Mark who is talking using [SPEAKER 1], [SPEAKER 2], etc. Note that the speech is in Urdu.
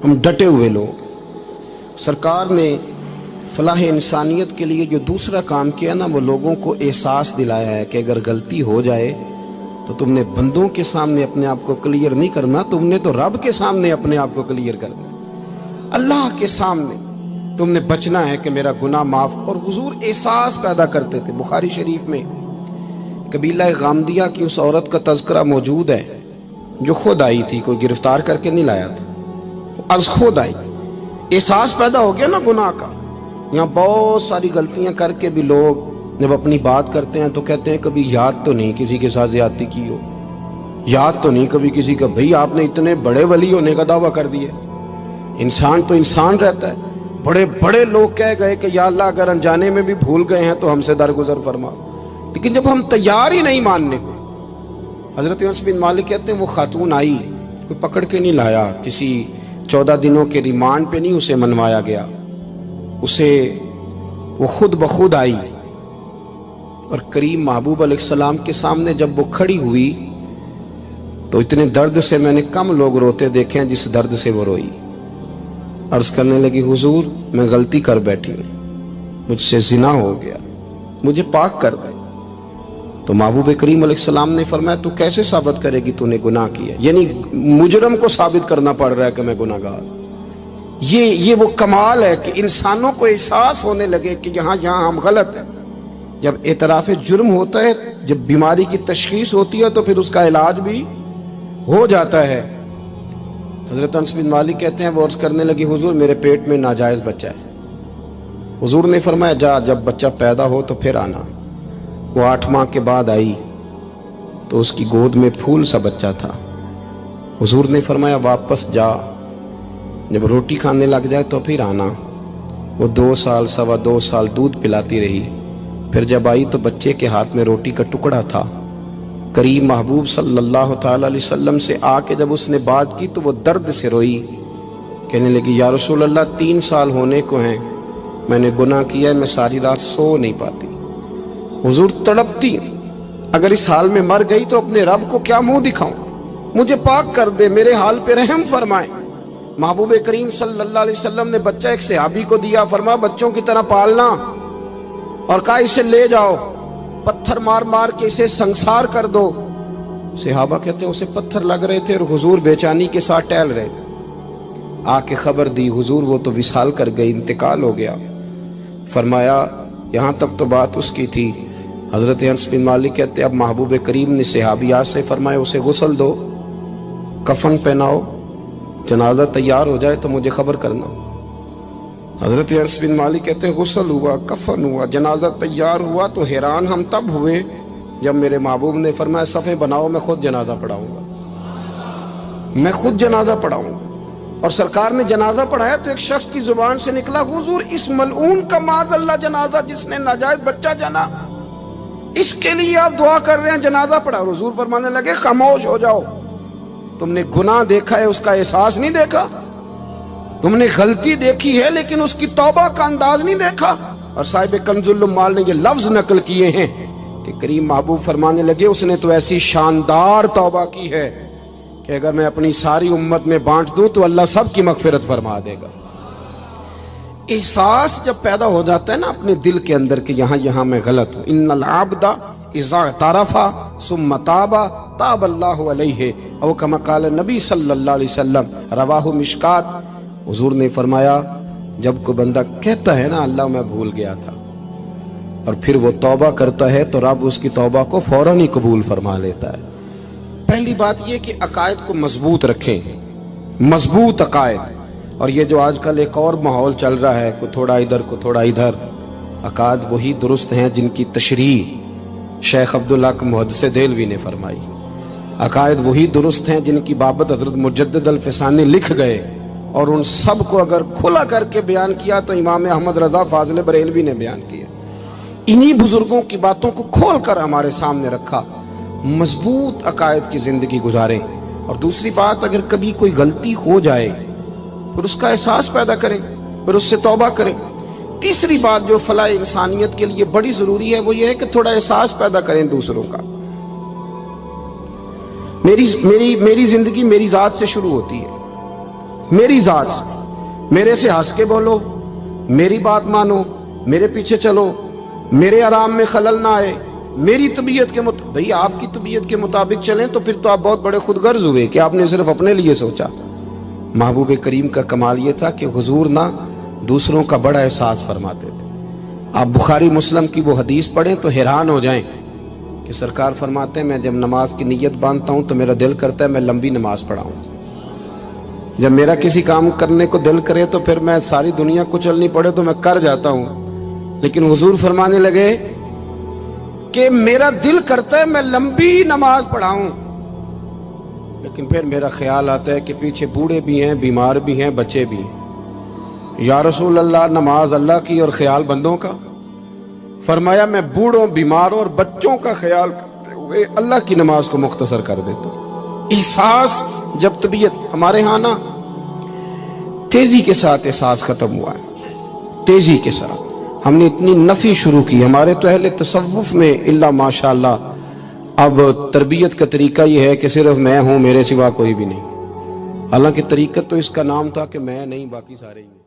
[SPEAKER 1] ہم ڈٹے ہوئے لوگ. سرکار نے فلاح انسانیت کے لیے جو دوسرا کام کیا نا، وہ لوگوں کو احساس دلایا ہے کہ اگر غلطی ہو جائے تو تم نے بندوں کے سامنے اپنے آپ کو کلیئر نہیں کرنا، تم نے تو رب کے سامنے اپنے آپ کو کلیئر کرنا، اللہ کے سامنے تم نے بچنا ہے کہ میرا گناہ معاف. اور حضور احساس پیدا کرتے تھے. بخاری شریف میں قبیلہ غامدیہ کی اس عورت کا تذکرہ موجود ہے جو خود آئی تھی، کوئی گرفتار کر کے نہیں لایا تھا، از خود آئی. احساس پیدا ہو گیا نا گناہ کا. یہاں بہت ساری غلطیاں کر کے بھی لوگ جب اپنی بات کرتے ہیں تو کہتے ہیں کبھی یاد تو نہیں کسی کے ساتھ زیادتی کی ہو، یاد تو نہیں کبھی کسی کا. بھئی آپ نے اتنے بڑے ولی ہونے کا دعویٰ کر دیا. انسان تو انسان رہتا ہے. بڑے بڑے لوگ کہہ گئے کہ یا اللہ اگر انجانے میں بھی بھول گئے ہیں تو ہم سے درگزر فرما. لیکن جب ہم تیار ہی نہیں ماننے کو. حضرت انس بن مالک کہتے ہیں وہ خاتون آئی، کوئی پکڑ کے نہیں لایا، کسی 14 دنوں کے ریمانڈ پہ نہیں اسے منوایا گیا، اسے وہ خود بخود آئی. اور کریم محبوب علیہ السلام کے سامنے جب وہ کھڑی ہوئی تو اتنے درد سے میں نے کم لوگ روتے دیکھے ہیں جس درد سے وہ روئی. عرض کرنے لگی حضور میں غلطی کر بیٹھی ہوں، مجھ سے زنا ہو گیا، مجھے پاک کر دے. تو محبوب کریم علیہ السلام نے فرمایا تو کیسے ثابت کرے گی تو نے گناہ کیا؟ یعنی مجرم کو ثابت کرنا پڑ رہا ہے کہ میں گناہ گار. یہ وہ کمال ہے کہ انسانوں کو احساس ہونے لگے کہ یہاں ہم غلط ہیں. جب اعتراف جرم ہوتا ہے، جب بیماری کی تشخیص ہوتی ہے تو پھر اس کا علاج بھی ہو جاتا ہے. حضرت انس بن مالک کہتے ہیں وہ عرض کرنے لگی حضور میرے پیٹ میں ناجائز بچہ ہے. حضور نے فرمایا جا جب بچہ پیدا ہو تو پھر آنا. وہ 8 ماہ کے بعد آئی تو اس کی گود میں پھول سا بچہ تھا. حضور نے فرمایا واپس جا، جب روٹی کھانے لگ جائے تو پھر آنا. وہ 2 سال 2.25 سال دودھ پلاتی رہی. پھر جب آئی تو بچے کے ہاتھ میں روٹی کا ٹکڑا تھا. کریم محبوب صلی اللہ تعالی علیہ وسلم سے آ کے جب اس نے بات کی تو وہ درد سے روئی، کہنے لگی یا رسول اللہ 3 سال ہونے کو ہیں، میں نے گناہ کیا ہے، میں ساری رات سو نہیں پاتی. حضور تڑپتی، اگر اس حال میں مر گئی تو اپنے رب کو کیا منہ دکھاؤں، مجھے پاک کر دے، میرے حال پہ رحم فرمائے. محبوب کریم صلی اللہ علیہ وسلم نے بچہ ایک صحابی کو دیا، فرمایا بچوں کی طرح پالنا، اور کہا اسے لے جاؤ، پتھر مار مار کے اسے سنسار کر دو. صحابہ کہتے ہیں اسے پتھر لگ رہے تھے اور حضور بے چینی کے ساتھ ٹہل رہے تھے. آ کے خبر دی حضور وہ تو وصال کر گئی، انتقال ہو گیا. فرمایا یہاں تک تو بات اس کی تھی. حضرت انس بن مالک کہتے اب محبوب کریم نے صحابیات سے فرمایا اسے غسل دو، کفن پہناؤ، جنازہ تیار ہو جائے تو مجھے خبر کرنا. حضرت انس بن مالک کہتے ہیں غسل ہوا، کفن ہوا، جنازہ تیار ہوا تو حیران ہم تب ہوئے جب میرے محبوب نے فرمایا صفیں بناؤ، میں خود جنازہ پڑھاؤں گا، میں خود جنازہ پڑھاؤں گا. اور سرکار نے جنازہ پڑھایا تو ایک شخص کی زبان سے نکلا حضور اس ملعون کا معاذ اللہ جنازہ جس نے ناجائز بچہ جنا، اس کے لیے آپ دعا کر رہے ہیں، جنازہ پڑھا. حضور فرمانے لگے خاموش ہو جاؤ، تم نے گناہ دیکھا ہے، اس کا احساس نہیں دیکھا. تم نے غلطی دیکھی ہے لیکن اس کی توبہ کا انداز نہیں دیکھا. اور صاحب کنز العمال نے یہ لفظ نقل کیے ہیں کہ کریم محبوب فرمانے لگے اس نے تو ایسی شاندار توبہ کی ہے کہ اگر میں اپنی ساری امت میں بانٹ دوں تو اللہ سب کی مغفرت فرما دے گا. احساس جب پیدا ہو جاتا ہے نا اپنے دل کے اندر کہ یہاں میں غلط ہوں. ان العبد اذا اعترف ثم تاب تاب اللہ علیہ او کما قال نبی صلی اللہ علیہ وسلم، رواہ مشکات. حضور نے فرمایا جب کوئی بندہ کہتا ہے نا اللہ میں بھول گیا تھا، اور پھر وہ توبہ کرتا ہے تو رب اس کی توبہ کو فوراً ہی قبول فرما لیتا ہے. پہلی بات یہ کہ عقائد کو مضبوط رکھیں، مضبوط عقائد. اور یہ جو آج کل ایک اور ماحول چل رہا ہے، کو تھوڑا ادھر کو تھوڑا ادھر، عقائد وہی درست ہیں جن کی تشریح شیخ عبدالحق محدث دہلوی نے فرمائی. عقائد وہی درست ہیں جن کی بابت حضرت مجدد الفسانی لکھ گئے، اور ان سب کو اگر کھلا کر کے بیان کیا تو امام احمد رضا فاضل بریلوی نے بیان کیا. انہی بزرگوں کی باتوں کو کھول کر ہمارے سامنے رکھا. مضبوط عقائد کی زندگی گزاریں. اور دوسری بات اگر کبھی کوئی غلطی ہو جائے پھر اس کا احساس پیدا کریں، پھر اس سے توبہ کریں. تیسری بات جو فلاح انسانیت کے لیے بڑی ضروری ہے وہ یہ ہے کہ تھوڑا احساس پیدا کریں دوسروں کا. میری زندگی میری ذات سے شروع ہوتی ہے. میری ذات سے، میرے سے ہنس کے بولو، میری بات مانو، میرے پیچھے چلو، میرے آرام میں خلل نہ آئے، میری طبیعت کے بھئی آپ کی طبیعت کے مطابق چلیں تو پھر تو آپ بہت بڑے خود غرض ہوئے کہ آپ نے صرف اپنے لیے سوچا۔ محبوب کریم کا کمال یہ تھا کہ حضور نہ دوسروں کا بڑا احساس فرماتے تھے۔ آپ بخاری مسلم کی وہ حدیث پڑھیں تو حیران ہو جائیں کہ سرکار فرماتے ہیں میں جب نماز کی نیت باندھتا ہوں تو میرا دل کرتا ہے میں لمبی نماز پڑھاؤں، جب میرا کسی کام کرنے کو دل کرے تو پھر میں ساری دنیا کچلنی پڑے تو میں کر جاتا ہوں، لیکن حضور فرمانے لگے کہ میرا دل کرتا ہے میں لمبی نماز پڑھاؤں، لیکن پھر میرا خیال آتا ہے کہ پیچھے بوڑھے بھی ہیں، بیمار بھی ہیں، بچے بھی ہیں۔ یا رسول اللہ نماز اللہ کی اور خیال بندوں کا؟ فرمایا میں بوڑھوں، بیماروں اور بچوں کا خیال کرتے ہوئے اللہ کی نماز کو مختصر کر دیتا ہوں۔ احساس جب طبیعت ہمارے ہاں نا تیزی کے ساتھ احساس ختم ہوا ہے، تیزی کے ساتھ ہم نے اتنی نفی شروع کی۔ ہمارے تو اہل تصوف میں اللہ ماشاءاللہ اب تربیت کا طریقہ یہ ہے کہ صرف میں ہوں، میرے سوا کوئی بھی نہیں، حالانکہ طریقت تو اس کا نام تھا کہ میں نہیں باقی سارے ہی ہیں۔